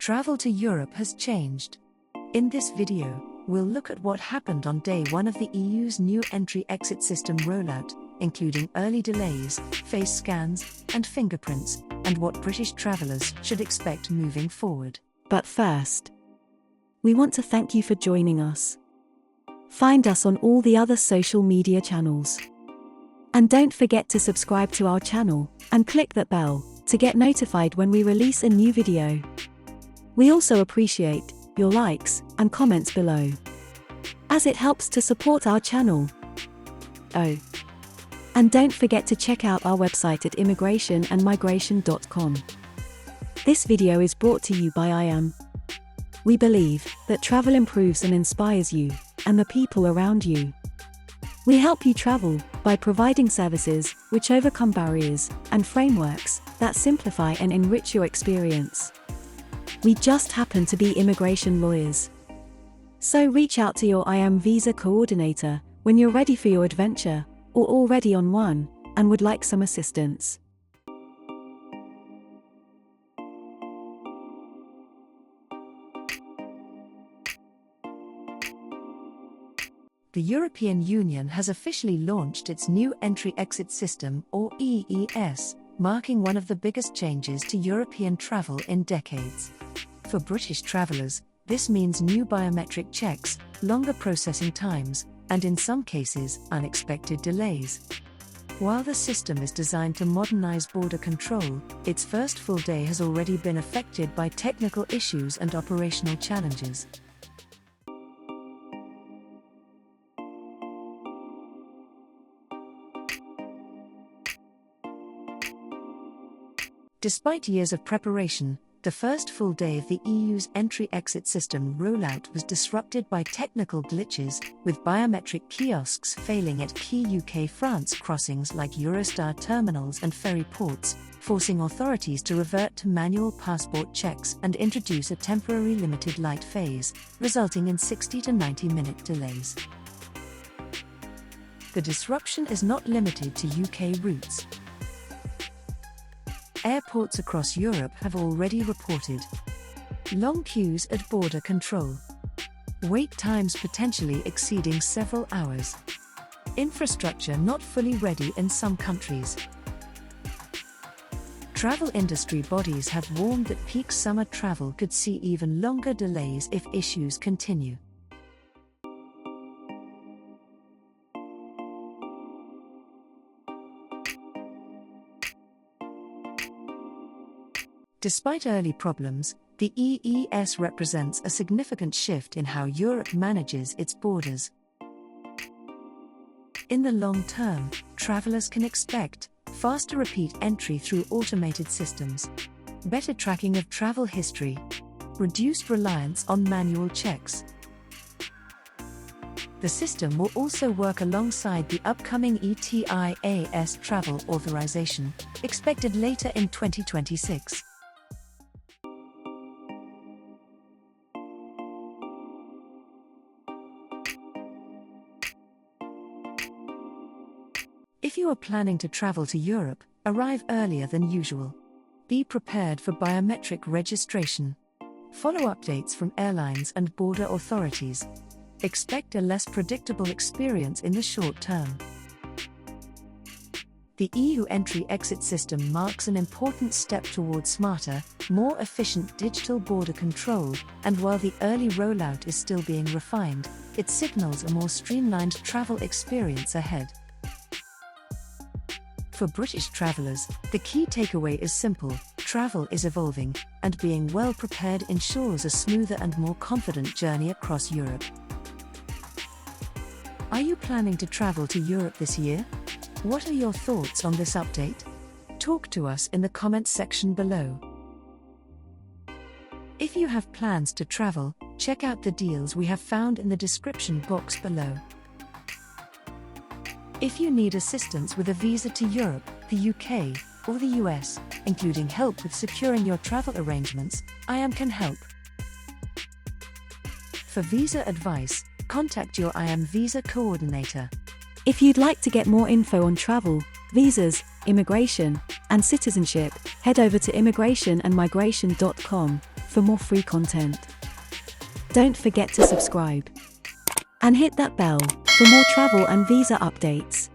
Travel to Europe has changed. In this video, we'll look at what happened on day one of the EU's new entry-exit system rollout, including early delays, face scans, and fingerprints, and what British travellers should expect moving forward. But first, we want to thank you for joining us. Find us on all the other social media channels. And don't forget to subscribe to our channel, and click that bell, to get notified when we release a new video. We also appreciate your likes and comments below, as it helps to support our channel. Oh, and don't forget to check out our website at immigration-and-migration.com. This video is brought to you by IAM. We believe that travel improves and inspires you, and the people around you. We help you travel by providing services which overcome barriers and frameworks that simplify and enrich your experience. We just happen to be immigration lawyers. So reach out to your IAM visa coordinator when you're ready for your adventure, or already on one, and would like some assistance. The European Union has officially launched its new entry-exit system, or EES, marking one of the biggest changes to European travel in decades. For British travellers, this means new biometric checks, longer processing times, and in some cases, unexpected delays. While the system is designed to modernise border control, its first full day has already been affected by technical issues and operational challenges. Despite years of preparation, the first full day of the EU's entry-exit system rollout was disrupted by technical glitches, with biometric kiosks failing at key UK-France crossings like Eurostar terminals and ferry ports, forcing authorities to revert to manual passport checks and introduce a temporary limited light phase, resulting in 60 to 90-minute delays. The disruption is not limited to UK routes. Airports across Europe have already reported long queues at border control, wait times potentially exceeding several hours, infrastructure not fully ready in some countries. Travel industry bodies have warned that peak summer travel could see even longer delays if issues continue. Despite early problems, the EES represents a significant shift in how Europe manages its borders. In the long term, travelers can expect faster repeat entry through automated systems, better tracking of travel history, reduced reliance on manual checks. The system will also work alongside the upcoming ETIAS travel authorization, expected later in 2026. If you are planning to travel to Europe, arrive earlier than usual. Be prepared for biometric registration. Follow updates from airlines and border authorities. Expect a less predictable experience in the short term. The EU entry-exit system marks an important step towards smarter, more efficient digital border control, and while the early rollout is still being refined, it signals a more streamlined travel experience ahead. For British travellers, the key takeaway is simple: travel is evolving, and being well prepared ensures a smoother and more confident journey across Europe. Are you planning to travel to Europe this year? What are your thoughts on this update? Talk to us in the comments section below. If you have plans to travel, check out the deals we have found in the description box below. If you need assistance with a visa to Europe, the UK, or the US, including help with securing your travel arrangements, IAM can help. For visa advice, contact your IAM visa coordinator. If you'd like to get more info on travel, visas, immigration, and citizenship, head over to immigration-and-migration.com for more free content. Don't forget to subscribe and hit that bell for more travel and visa updates.